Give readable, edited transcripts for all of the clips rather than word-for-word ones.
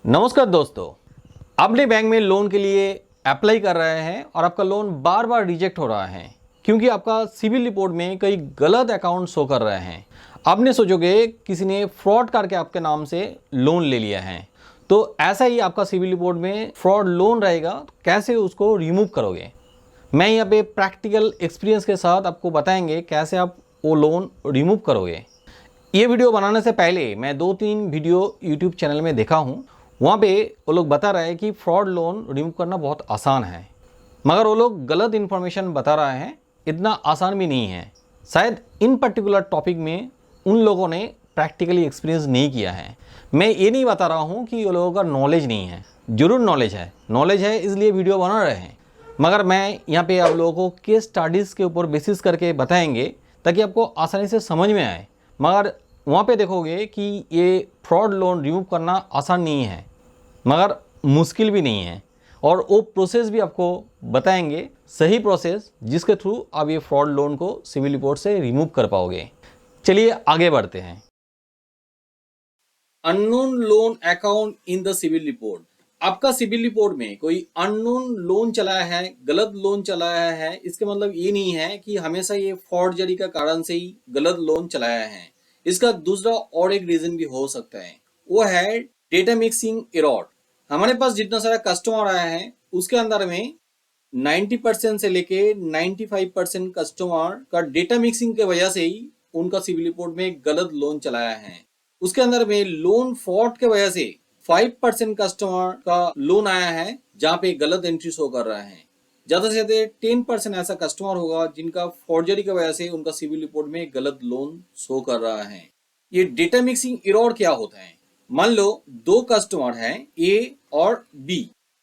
नमस्कार दोस्तों, अपने बैंक में लोन के लिए अप्लाई कर रहे हैं और आपका लोन बार बार रिजेक्ट हो रहा है क्योंकि आपका सिविल रिपोर्ट में कई गलत अकाउंट शो कर रहे हैं। आपने सोचोगे किसी ने फ्रॉड करके आपके नाम से लोन ले लिया है, तो ऐसा ही आपका सिविल रिपोर्ट में फ्रॉड लोन रहेगा, तो कैसे उसको रिमूव करोगे। मैं यहाँ पे प्रैक्टिकल एक्सपीरियंस के साथ आपको बताएंगे कैसे आप वो लोन रिमूव करोगे। ये वीडियो बनाने से पहले मैं 2-3 वीडियो यूट्यूब चैनल में देखा हूँ। वहाँ पे वो लोग बता रहे हैं कि फ्रॉड लोन रिमूव करना बहुत आसान है, मगर वो लोग गलत इन्फॉर्मेशन बता रहे हैं। इतना आसान भी नहीं है। शायद इन पर्टिकुलर टॉपिक में उन लोगों ने प्रैक्टिकली एक्सपीरियंस नहीं किया है। मैं ये नहीं बता रहा हूँ कि वो लोगों का नॉलेज नहीं है, ज़रूर नॉलेज है इसलिए वीडियो बना रहे हैं। मगर मैं यहाँ पे आप लोगों को केस स्टडीज़ के ऊपर बेसिस करके बताएंगे ताकि आपको आसानी से समझ में आए। मगर वहाँ पे देखोगे कि ये फ्रॉड लोन रिमूव करना आसान नहीं है, मगर मुश्किल भी नहीं है। और वो प्रोसेस भी आपको बताएंगे, सही प्रोसेस जिसके थ्रू आप ये फ्रॉड लोन को सिविल रिपोर्ट से रिमूव कर पाओगे। चलिए आगे बढ़ते हैं। Unknown loan account in the CIBIL report. आपका सिविल रिपोर्ट में कोई अननोन लोन चलाया है, गलत लोन चलाया है, इसके मतलब ये नहीं है कि हमेशा ये फॉर्जरी का कारण से ही गलत लोन चलाया है। इसका दूसरा और एक रीजन भी हो सकता है, वो है डेटा मिक्सिंग एरर। हमारे पास जितना सारा कस्टमर आया है उसके अंदर में 90% से लेके 95% कस्टमर का डेटा मिक्सिंग के वजह से ही उनका सिविल रिपोर्ट में गलत लोन चलाया है। उसके अंदर में लोन फ्रॉड के वजह से 5% कस्टमर का लोन आया है जहां पे गलत एंट्री शो कर रहा है। ज्यादा से ज्यादा 10% ऐसा कस्टमर होगा जिनका फॉर्जरी की वजह से उनका सिविल रिपोर्ट में गलत लोन शो कर रहा है। ये डेटा मिक्सिंग एरर क्या होता है? मान लो दो कस्टमर हैं, ए और बी।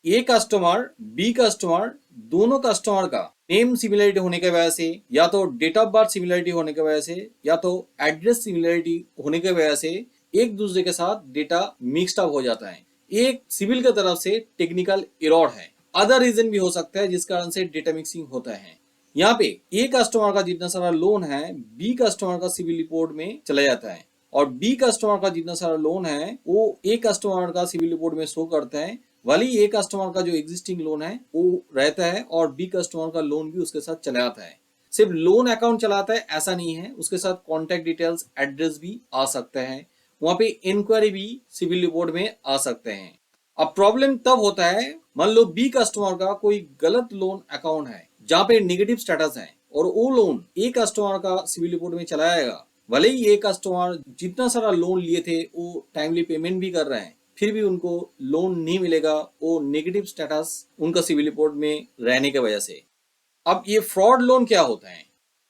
ए कस्टमर बी कस्टमर, दोनों कस्टमर का नेम सिमिलरिटी होने की वजह से, या तो डेट ऑफ बर्थ सिमिलरिटी होने की वजह से, या तो एड्रेस सिमिलरिटी होने की वजह से एक दूसरे के साथ डेटा मिक्स्ड अप हो जाता है। एक सिविल की तरफ से टेक्निकल एरर है। अदर रीजन भी हो सकता है जिस कारण से डेटा मिक्सिंग होता है। यहाँ पे ए कस्टमर का जितना सारा लोन है बी कस्टमर का सिविल रिपोर्ट में चला जाता है, और बी कस्टमर का जितना सारा लोन है वो ए कस्टमर का सिविल रिपोर्ट में शो करता है। वाली ए कस्टमर का जो एग्जिस्टिंग लोन है वो रहता है और बी कस्टमर का लोन भी उसके साथ चला जाता है। सिर्फ लोन अकाउंट चलाता है ऐसा नहीं है, उसके साथ कॉन्टेक्ट डिटेल्स, एड्रेस भी आ सकते हैं। वहां पे इंक्वायरी भी सिविल रिपोर्ट में आ सकते हैं। अब प्रॉब्लम तब होता है, मान लो बी कस्टमर का कोई गलत लोन अकाउंट है जहां पे नेगेटिव स्टेटस है और वो लोन ए कस्टमर का सिविल रिपोर्ट में चला जाएगा। भले ही ए कस्टमर जितना सारा लोन लिए थे वो टाइमली पेमेंट भी कर रहे हैं, फिर भी उनको लोन नहीं मिलेगा, वो नेगेटिव स्टेटस उनका सिविल रिपोर्ट में रहने की वजह से। अब ये फ्रॉड लोन क्या होता है?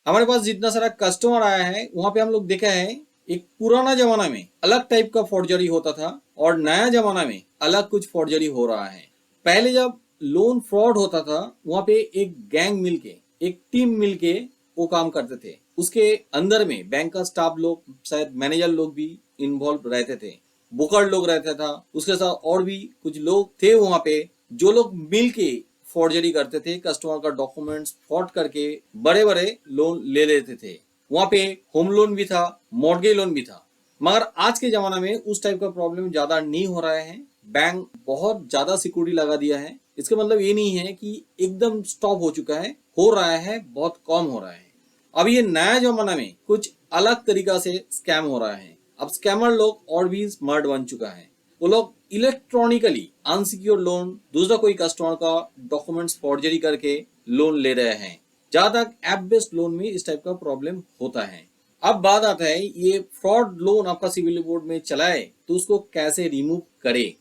हमारे पास जितना सारा कस्टमर आया है वहां पे हम लोग देखा है एक पुराना जमाना में अलग टाइप का फॉर्जरी होता था और नया जमाना में अलग कुछ फॉर्जरी हो रहा है। पहले जब लोन फ्रॉड होता था वहां पे एक गैंग मिलके, एक टीम मिलके वो काम करते थे। उसके अंदर में बैंक का स्टाफ लोग, शायद मैनेजर लोग भी इन्वॉल्व रहते थे, बुकर लोग रहता था, उसके साथ और भी कुछ लोग थे वहां पे जो लोग मिलके फॉर्जरी करते थे। कस्टमर का डॉक्यूमेंट्स फ्रॉड करके बड़े बड़े लोन ले लेते थे। वहां पे होम लोन भी था, मॉर्गेज लोन भी था। मगर आज के जमाना में उस टाइप का प्रॉब्लम ज्यादा नहीं हो रहा है। बैंक बहुत ज्यादा सिक्योरिटी लगा दिया है। इसका मतलब ये नहीं है कि एकदम स्टॉप हो चुका है, हो रहा है, बहुत कम हो रहा है। अब ये नया जमाना में कुछ अलग तरीका से स्कैम हो रहा है। अब स्कैमर लोग और भी स्मार्ट बन चुका है। वो लोग इलेक्ट्रॉनिकली अनसिक्योर लोन, दूसरा कोई कस्टमर का डॉक्यूमेंट्स फॉर्जरी करके लोन ले रहे हैं। जहां तक ऐप बेस्ड लोन में इस टाइप का प्रॉब्लम होता है। अब बात आता है, ये फ्रॉड लोन आपका सिविल रिपोर्ट में चलाए तो उसको कैसे रिमूव करे।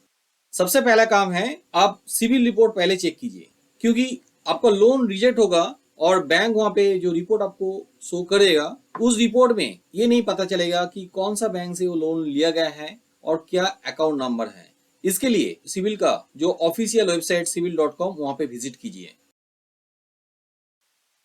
सबसे पहला काम है, आप सिविल रिपोर्ट पहले चेक कीजिए, क्योंकि आपका लोन रिजेक्ट होगा और बैंक वहां पे जो रिपोर्ट आपको शो करेगा उस रिपोर्ट में ये नहीं पता चलेगा कि कौन सा बैंक से वो लोन लिया गया है और क्या अकाउंट नंबर है। इसके लिए सिविल का जो ऑफिशियल वेबसाइट civil.com वहां पे विजिट कीजिए।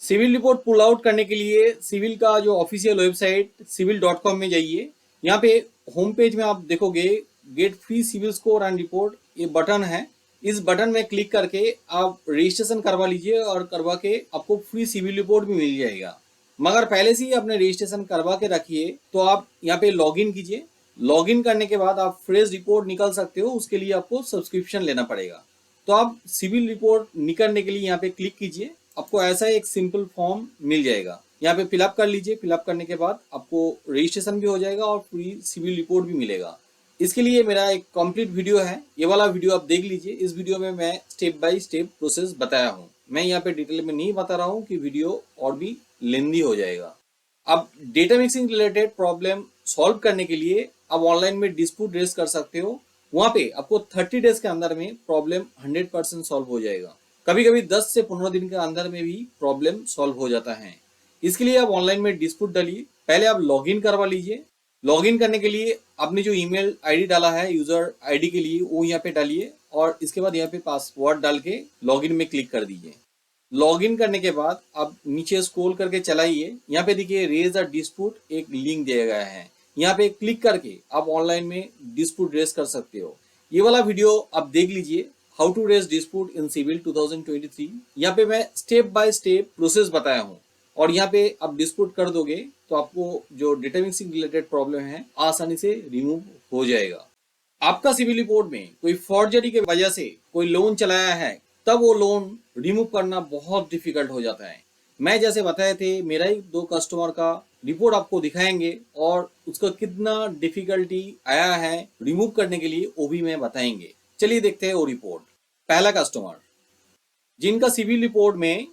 सिविल रिपोर्ट पुल आउट करने के लिए सिविल का जो ऑफिशियल वेबसाइट civil.com में जाइए। यहाँ पे होम पेज में आप देखोगे get free CIBIL score and report, ये बटन है। इस बटन में क्लिक करके आप रजिस्ट्रेशन करवा लीजिए और करवा के आपको फ्री सिविल रिपोर्ट भी मिल जाएगा। मगर पहले से ही आपने रजिस्ट्रेशन करवा के रखिए तो आप यहाँ पे लॉगिन कीजिए। लॉगिन करने के बाद आप फ्रेश रिपोर्ट निकाल सकते हो, उसके लिए आपको सब्सक्रिप्शन लेना पड़ेगा। तो आप सिविल रिपोर्ट निकालने के लिए यहाँ पे क्लिक कीजिए, आपको ऐसा एक सिंपल फॉर्म मिल जाएगा, यहाँ पे फिलअप कर लीजिए। फिलअप करने के बाद आपको रजिस्ट्रेशन भी हो जाएगा और पूरी सिविल रिपोर्ट भी मिलेगा। इसके लिए मेरा एक कंप्लीट वीडियो है, ये वाला वीडियो आप देख लीजिए। इस वीडियो में मैं स्टेप बाय स्टेप प्रोसेस बताया हूँ, मैं यहाँ पे डिटेल में नहीं बता रहा हूँ कि वीडियो और भी लेंदी हो जाएगा। अब data mixing related problem solve करने के लिए आप ऑनलाइन में डिस्प्यूट रेज कर सकते हो, वहां पे आपको 30 डेज के अंदर में प्रॉब्लम 100% सॉल्व हो जाएगा। कभी कभी 10 से 15 दिन के अंदर में भी प्रॉब्लम सॉल्व हो जाता है। इसके लिए आप ऑनलाइन में डिस्प्यूट डालिए, पहले आप लॉगिन करवा लीजिए। लॉगिन करने के लिए आपने जो ईमेल आईडी डाला है यूजर आईडी के लिए, वो यहाँ पे डालिए और इसके बाद यहाँ पे पासवर्ड डाल के लॉगिन में क्लिक कर दीजिए। लॉगिन करने के बाद आप नीचे स्क्रॉल करके चलाइए, यहाँ पे देखिए रेज अ डिस्प्यूट एक लिंक दिया गया है, यहाँ पे क्लिक करके आप ऑनलाइन में डिस्प्यूट रेज कर सकते हो। ये वाला वीडियो आप देख लीजिए, how to raise dispute in CIBIL 2023। यहाँ पे मैं स्टेप बाय स्टेप प्रोसेस बताया हूँ और यहाँ पे आप डिस्प्यूट कर दोगे तो आपको जो डेटा मिक्सिंग रिलेटेड प्रॉब्लम है आसानी से रिमूव हो जाएगा। आपका सिविल रिपोर्ट में कोई फॉर्जरी के वजह से कोई लोन चलाया है, तब वो लोन रिमूव करना बहुत डिफिकल्ट हो जाता है। मैं जैसे बताए थे, मेरा ही 2 कस्टमर का रिपोर्ट आपको दिखाएंगे और उसका कितना डिफिकल्टी आया है रिमूव करने के लिए, वो भी मैं बताएंगे। चलिए देखते हैं वो रिपोर्ट। पहला कस्टमर जिनका सिविल रिपोर्ट में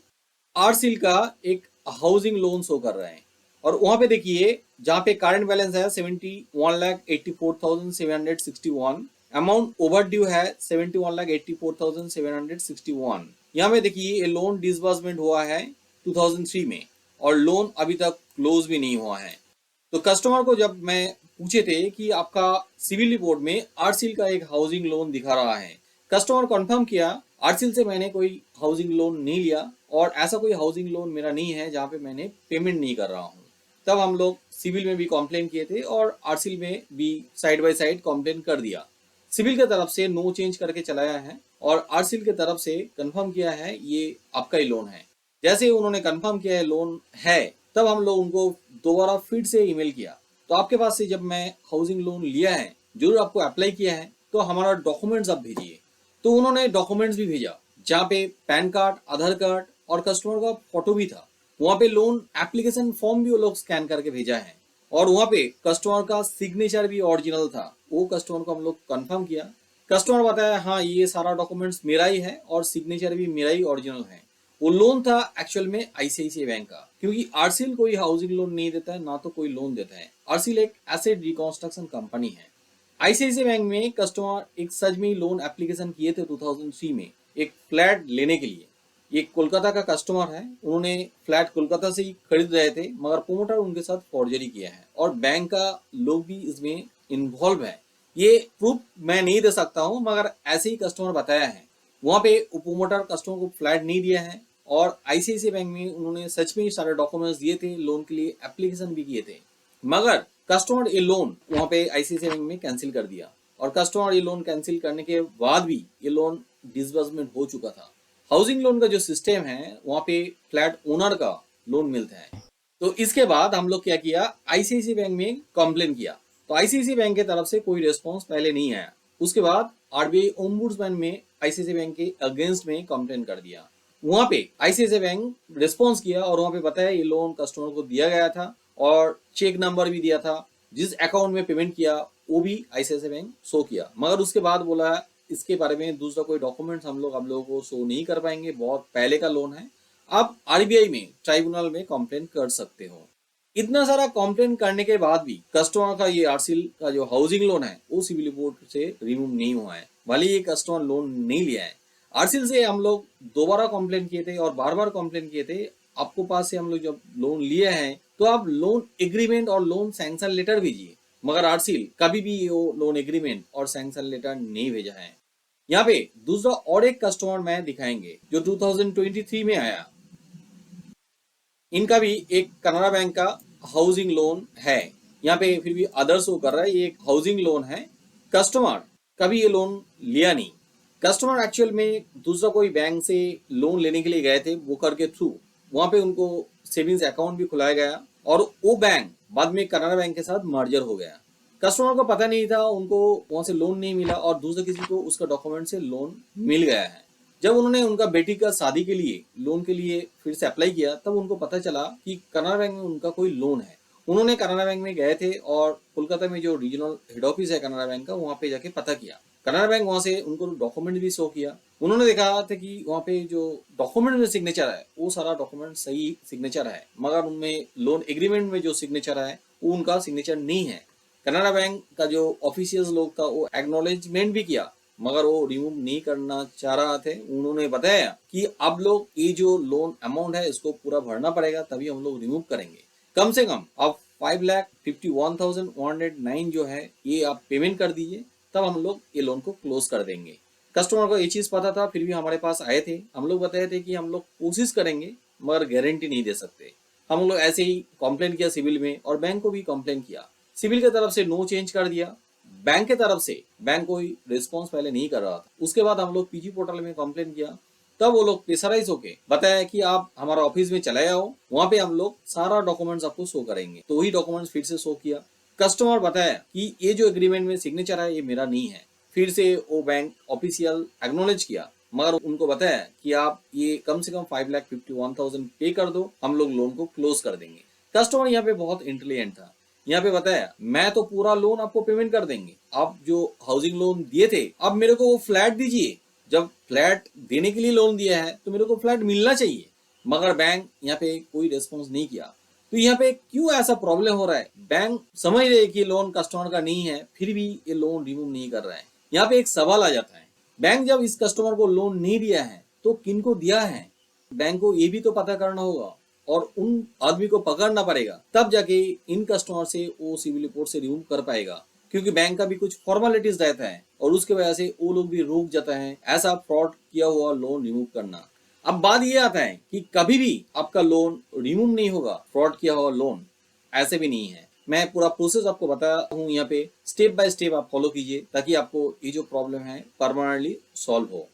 आरसील का एक हाउसिंग लोन शो कर रहे हैं और वहां पे देखिए जहां पे करंट बैलेंस है 71,84,761, अमाउंट ओवर ड्यू है 71,84,761। यहाँ पे देखिए ये लोन डिसबर्समेंट हुआ है 2003 में और लोन अभी तक क्लोज भी नहीं हुआ है। तो कस्टमर को जब मैं पूछे थे कि आपका सिविल रिपोर्ट में आरसील का एक हाउसिंग लोन दिखा रहा है, कस्टमर कंफर्म किया आरसील से मैंने कोई हाउसिंग लोन नहीं लिया और ऐसा कोई हाउसिंग लोन मेरा नहीं है जहाँ पे मैंने पेमेंट नहीं कर रहा हूँ। तब हम लोग सिविल में भी कंप्लेन किए थे और आरसील में भी साइड बाय साइड कंप्लेन कर दिया। सिविल की तरफ से नो चेंज करके चलाया है और आरसील की तरफ से कंफर्म किया है ये आपका ही लोन है। जैसे उन्होंने कंफर्म किया है लोन है, तब हम लोग उनको दोबारा फिर से ईमेल किया, तो आपके पास से जब मैं हाउसिंग लोन लिया है, जरूर आपको अप्लाई किया है, तो हमारा डॉक्यूमेंट्स आप भेजिए। तो उन्होंने डॉक्यूमेंट्स भी भेजा, जहाँ पे पैन कार्ड, आधार कार्ड और कस्टमर का फोटो भी था। वहाँ पे लोन एप्लीकेशन फॉर्म भी वो लोग स्कैन करके भेजा है और वहाँ पे कस्टमर का सिग्नेचर भी ओरिजिनल था। वो कस्टमर को हम लोग कंफर्म किया, कस्टमर बताया हाँ ये सारा डॉक्यूमेंट्स मेरा ही है और सिग्नेचर भी मेरा ही ओरिजिनल है। वो लोन था एक्चुअल में आईसीआईसीआई बैंक का, क्योंकि आरसील कोई हाउसिंग लोन नहीं देता है, ना तो कोई लोन देता है। आरसील एक एसेट रिकंस्ट्रक्शन कंपनी है। आईसीआईसीआई बैंक में कस्टमर एक सच में लोन एप्लीकेशन किए थे 2003 में एक फ्लैट लेने के लिए। ये कोलकाता का कस्टमर है, उन्होंने फ्लैट कोलकाता से ही खरीद रहे थे, मगर प्रोमोटर उनके साथ फॉर्जरी किया है और बैंक का लोग भी इसमें इन्वॉल्व है। ये प्रूफ मैं नहीं दे सकता हूँ, मगर ऐसे ही कस्टमर बताया है। वहाँ पे प्रोमोटर कस्टमर को फ्लैट नहीं दिया है और आईसीआईसीआई बैंक में उन्होंने सच में सारे डॉक्यूमेंट्स दिए थे, लोन के लिए एप्लीकेशन भी किए थे, मगर कस्टमर ये लोन वहाँ पे आईसीआईसीआई बैंक में कैंसिल कर दिया और कस्टमर ये लोन कैंसिल करने के बाद भी ये लोन डिसबर्समेंट हो चुका था। हाउसिंग लोन का जो सिस्टम है वहाँ पे फ्लैट ओनर का लोन मिलता है। तो इसके बाद हम लोग क्या किया, आईसीआईसीआई बैंक में कंप्लेन किया, तो आईसीआईसीआई बैंक की तरफ से कोई रिस्पॉन्स पहले नहीं आया। उसके बाद आरबीआई ओम्बुड्समैन में आईसीआईसीआई बैंक के अगेंस्ट में कंप्लेन कर दिया। वहाँ पे आईसीआईसीआई बैंक रिस्पॉन्स किया और वहाँ पे बताया ये लोन कस्टमर को दिया गया था और चेक नंबर भी दिया था, जिस अकाउंट में पेमेंट किया वो भी आईसीआईसीआई बैंक शो किया, मगर उसके बाद बोला इसके बारे में दूसरा कोई डॉक्यूमेंट्स हम लोग आप लोगों को शो नहीं कर पाएंगे, बहुत पहले का लोन है, आप आरबीआई में ट्राइब्यूनल में कंप्लेन कर सकते हो। इतना सारा कंप्लेन करने के बाद भी कस्टमर का ये आरसील का जो हाउसिंग लोन है वो सिविल रिपोर्ट से रिमूव नहीं हुआ है, भले ये कस्टमर लोन नहीं लिया है। आरसील से हम लोग दोबारा कंप्लेन किए थे और बार बार कंप्लेन किए थे, आपको पास से हम लोग जब लोन लिए हैं तो आप लोन एग्रीमेंट और लोन सैंक्शन लेटर भेजिए, मगर आरसील कभी भी वो लोन एग्रीमेंट और सैंक्शन लेटर नहीं भेजा है। यहाँ पे दूसरा और एक कस्टमर मैं दिखाएंगे जो 2023 में आया, इनका भी एक कनाडा बैंक का हाउसिंग लोन है। यहाँ पे फिर भी अदर्स वो कर रहा है, ये एक हाउसिंग लोन है। कस्टमर कभी ये लोन लिया नहीं, कस्टमर एक्चुअल में दूसरा कोई बैंक से लोन लेने के लिए गए थे ब्रोकर के थ्रू, वहां पे उनको सेविंग्स अकाउंट भी खुलाया गया और वो बैंक बाद में कनाडा बैंक के साथ मर्जर हो गया। कस्टमर को पता नहीं था, उनको वहां से लोन नहीं मिला और दूसरे किसी को उसका डॉक्यूमेंट से लोन मिल गया है। जब उन्होंने उनका बेटी का शादी के लिए लोन के लिए फिर से अप्लाई किया, तब उनको पता चला कि कनाडा बैंक में उनका कोई लोन है। उन्होंने कनाडा बैंक में गए थे और कोलकाता में जो रीजनल हेड ऑफिस है कनाडा बैंक का, वहां पे जाके पता किया। कनाडा बैंक वहां से उनको डॉक्यूमेंट भी शो किया। उन्होंने देखा था कि वहां पे जो डॉक्यूमेंट में सिग्नेचर है वो सारा डॉक्यूमेंट सही सिग्नेचर है, मगर उनमें लोन एग्रीमेंट में जो सिग्नेचर है वो उनका सिग्नेचर नहीं है। कनाडा बैंक का जो ऑफिशियल्स लोग था वो एक्नॉलेजमेंट भी किया, मगर वो रिमूव नहीं करना चाह रहा थे। उन्होंने बताया कि अब लोग ये जो लोन अमाउंट है इसको पूरा भरना पड़ेगा, तभी हम लोग रिमूव करेंगे। कम से कम अब 5,51,109 जो है ये आप पेमेंट कर दीजिए, तब हम लोग ये लोन को क्लोज कर देंगे। कस्टमर को ये चीज पता था, फिर भी हमारे पास आए थे। हम लोग बताए थे कि हम लोग कोशिश करेंगे मगर गारंटी नहीं दे सकते। हम लोग ऐसे ही कंप्लेंट किया सिविल में और बैंक को भी कंप्लेंट किया। सिविल की तरफ से नो चेंज कर दिया, बैंक के तरफ से बैंक कोई रिस्पॉन्स पहले नहीं कर रहा था। उसके बाद हम लोग पीजी पोर्टल में कंप्लेंट किया, तब वो लोग प्रेशराइज होके बताया कि आप हमारा ऑफिस में चले आओ, वहां पे हम लोग सारा डॉक्यूमेंट्स आपको शो करेंगे। तो वही डॉक्यूमेंट्स फिर से शो किया। कस्टमर बताया कि ये जो एग्रीमेंट में सिग्नेचर है ये मेरा नहीं है। फिर से वो बैंक ऑफिशियल एक्नॉलेज किया, मगर उनको बताया कि आप ये कम से कम 5,51,000 पे कर दो, हम लोग लोन को क्लोज कर देंगे। कस्टमर यहाँ पे बहुत इंटेलिजेंट था। यहाँ पे बताया मैं तो पूरा लोन आपको पेमेंट कर देंगे, आप जो हाउसिंग लोन दिए थे अब मेरे को वो फ्लैट दीजिए। जब फ्लैट देने के लिए लोन दिया है तो मेरे को फ्लैट मिलना चाहिए। मगर बैंक यहाँ पे कोई रिस्पॉन्स नहीं किया। तो यहाँ पे क्यों ऐसा प्रॉब्लम हो रहा है? बैंक समझ रहे कि लोन कस्टमर का नहीं है, फिर भी ये लोन रिमूव नहीं कर रहा है। यहाँ पे एक सवाल आ जाता है, बैंक जब इस कस्टमर को लोन नहीं दिया है तो किनको दिया है? बैंक को ये भी तो पता करना होगा और उन आदमी को पकड़ना पड़ेगा, तब जाके इन कस्टमर से वो सिविल रिपोर्ट से रिमूव कर पाएगा। क्योंकि बैंक का भी कुछ फॉर्मेलिटीज रहता है और उसके वजह से वो लोग भी रुक जाता है ऐसा फ्रॉड किया हुआ लोन रिमूव करना। अब बात ये आता है कि कभी भी आपका लोन रिमूव नहीं होगा, फ्रॉड किया हुआ लोन ऐसे भी नहीं है। मैं पूरा प्रोसेस आपको बताता हूँ, यहाँ पे स्टेप बाय स्टेप आप फॉलो कीजिए ताकि आपको ये जो प्रॉब्लम है परमानेंटली सॉल्व हो।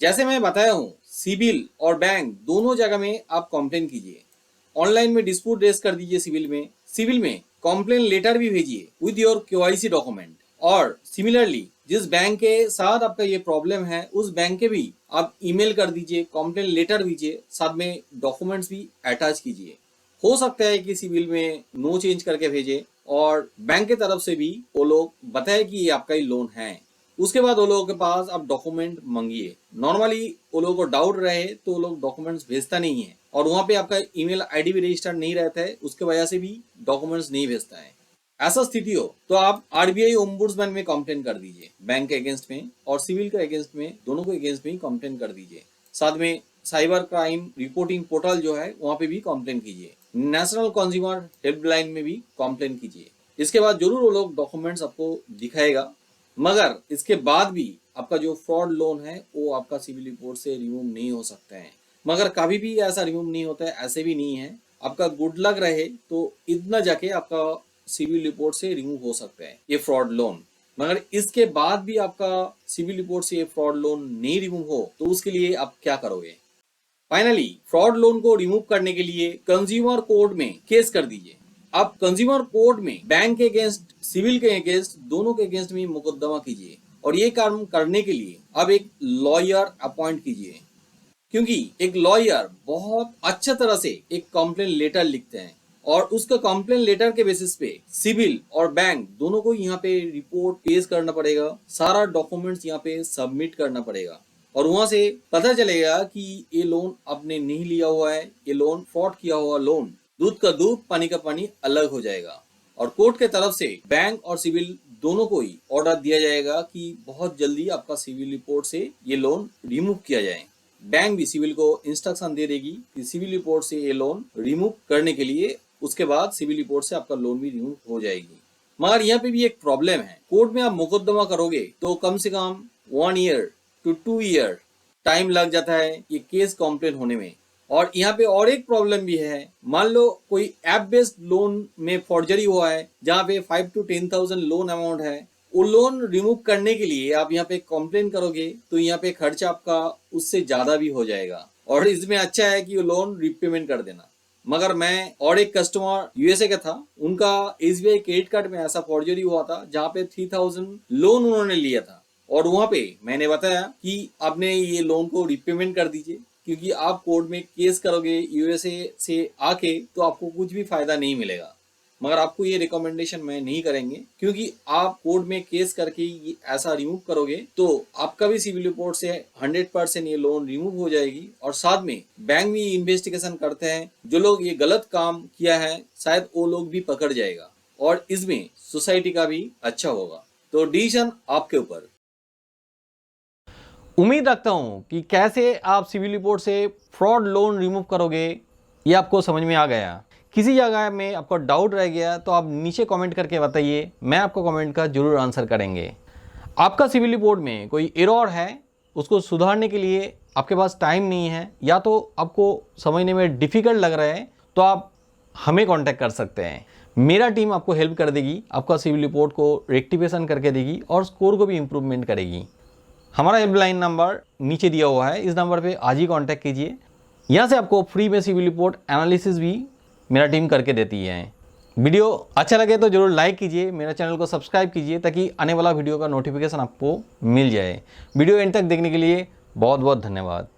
जैसे मैं बताया हूँ, सिविल और बैंक दोनों जगह में आप कंप्लेन कीजिए। ऑनलाइन में डिस्प्यूट रेज कर दीजिए सिविल में कंप्लेन लेटर भी भेजिए विद योर केवाईसी डॉक्यूमेंट। और सिमिलरली जिस बैंक के साथ आपका ये प्रॉब्लम है उस बैंक के भी आप ईमेल कर दीजिए, कंप्लेन लेटर दीजिए, साथ में डॉक्यूमेंट्स भी अटैच कीजिए। हो सकता है कि सिविल में नो चेंज करके भेजे और बैंक के तरफ से भी वो लोग बताए कि ये आपका ही लोन है। उसके बाद वो लोगों के पास आप डॉक्यूमेंट मांगिए। नॉर्मली वो लोगों को डाउट रहे तो वो लोग डॉक्यूमेंट्स भेजता नहीं है और वहां पे आपका ईमेल आईडी भी रजिस्टर्ड नहीं रहता है, उसके वजह से भी डॉक्यूमेंट्स नहीं भेजता है। ऐसा स्थिति हो तो आप आरबीआई ओम्बुड्समैन में कंप्लेन कर दीजिए, बैंक के अगेंस्ट में और सिविल के अगेंस्ट में, दोनों के अगेंस्ट में ही कंप्लेन कर दीजिए। साथ में साइबर क्राइम रिपोर्टिंग पोर्टल जो है वहां पे भी कंप्लेन कीजिए। नेशनल कंज्यूमर हेल्पलाइन में भी कंप्लेन कीजिए। इसके बाद जरूर वो लोग डॉक्यूमेंट्स आपको दिखाएगा, मगर इसके बाद भी आपका जो फ्रॉड लोन है वो आपका सिविल रिपोर्ट से रिमूव नहीं हो सकता है। मगर कभी भी ऐसा रिमूव नहीं होता है, ऐसे भी नहीं है। आपका गुड लक रहे तो इतना जाके आपका सिविल रिपोर्ट से रिमूव हो सकता है ये फ्रॉड लोन। मगर इसके बाद भी आपका सिविल रिपोर्ट से ये फ्रॉड लोन नहीं रिमूव हो तो उसके लिए आप क्या करोगे? फाइनली फ्रॉड लोन को रिमूव करने के लिए कंज्यूमर कोर्ट में केस कर दीजिए। आप कंज्यूमर कोर्ट में बैंक के अगेंस्ट, सिविल के अगेंस्ट, दोनों के अगेंस्ट में मुकदमा कीजिए। और ये काम करने के लिए अब एक लॉयर अपॉइंट कीजिए, क्योंकि एक लॉयर बहुत अच्छा तरह से एक कंप्लेन लेटर लिखते हैं और उसका कंप्लेन लेटर के बेसिस पे सिविल और बैंक दोनों को यहाँ पे रिपोर्ट पेश करना पड़ेगा, सारा डॉक्यूमेंट्स यहाँ पे सबमिट करना पड़ेगा और वहां से पता चलेगा कि ये लोन आपने नहीं लिया हुआ है, ये लोन फ्रॉड किया हुआ लोन। दूध का दूध पानी का पानी अलग हो जाएगा और कोर्ट के तरफ से बैंक और सिविल दोनों को ही ऑर्डर दिया जाएगा कि बहुत जल्दी आपका सिविल रिपोर्ट से ये लोन रिमूव किया जाए। बैंक भी सिविल को इंस्ट्रक्शन दे देगी कि सिविल रिपोर्ट से ये लोन रिमूव करने के लिए, उसके बाद सिविल रिपोर्ट से आपका लोन भी रिमूव हो जाएगी। मगर यहाँ पे भी एक प्रॉब्लम है, कोर्ट में आप मुकदमा करोगे तो कम से कम 1 ईयर to 2 ईयर टाइम लग जाता है ये केस कंप्लेन होने में। और यहाँ पे और एक प्रॉब्लम भी है, मान लो कोई ऐप बेस्ड लोन में फॉर्जरी हुआ है जहाँ पे 5 to 10,000 लोन अमाउंट है, वो लोन रिमूव करने के लिए आप यहाँ पे कंप्लेन करोगे तो यहाँ पे खर्चा आपका उससे ज्यादा भी हो जाएगा और इसमें अच्छा है कि वो लोन रिपेमेंट कर देना। मगर मैं और एक कस्टमर यूएसए का था, उनका एसबीआई क्रेडिट कार्ड में ऐसा फॉर्जरी हुआ था जहाँ पे 3000 लोन उन्होंने लिया था, और वहां पे मैंने बताया कि आपने ये लोन को रिपेमेंट कर दीजिए, क्योंकि आप कोर्ट में केस करोगे यूएसए से आके तो आपको कुछ भी फायदा नहीं मिलेगा। मगर आपको ये रिकमेंडेशन मैं नहीं करेंगे, क्योंकि आप कोर्ट में केस करके ये ऐसा रिमूव करोगे तो आपका भी सिविल रिपोर्ट से 100% ये लोन रिमूव हो जाएगी। और साथ में बैंक भी इन्वेस्टिगेशन करते हैं, जो लोग ये गलत काम किया है शायद वो लोग भी पकड़ जाएगा, और इसमें सोसाइटी का भी अच्छा होगा। तो डिसीजन आपके ऊपर। उम्मीद रखता हूं कि कैसे आप सिविल रिपोर्ट से फ्रॉड लोन रिमूव करोगे ये आपको समझ में आ गया। किसी जगह में आपको डाउट रह गया तो आप नीचे कमेंट करके बताइए, मैं आपको कमेंट का जरूर आंसर करेंगे। आपका सिविल रिपोर्ट में कोई एरर है, उसको सुधारने के लिए आपके पास टाइम नहीं है या तो आपको समझने में डिफ़िकल्ट लग रहा है, तो आप हमें कांटेक्ट कर सकते हैं। मेरा टीम आपको हेल्प कर देगी, आपका सिविल रिपोर्ट को रेक्टिफिकेशन करके देगी और स्कोर को भी इम्प्रूवमेंट करेगी। हमारा हेल्पलाइन नंबर नीचे दिया हुआ है, इस नंबर पे आज ही कांटेक्ट कीजिए। यहाँ से आपको फ्री में सिविल रिपोर्ट एनालिसिस भी मेरा टीम करके देती है। वीडियो अच्छा लगे तो जरूर लाइक कीजिए, मेरा चैनल को सब्सक्राइब कीजिए ताकि आने वाला वीडियो का नोटिफिकेशन आपको मिल जाए। वीडियो एंड तक देखने के लिए बहुत बहुत धन्यवाद।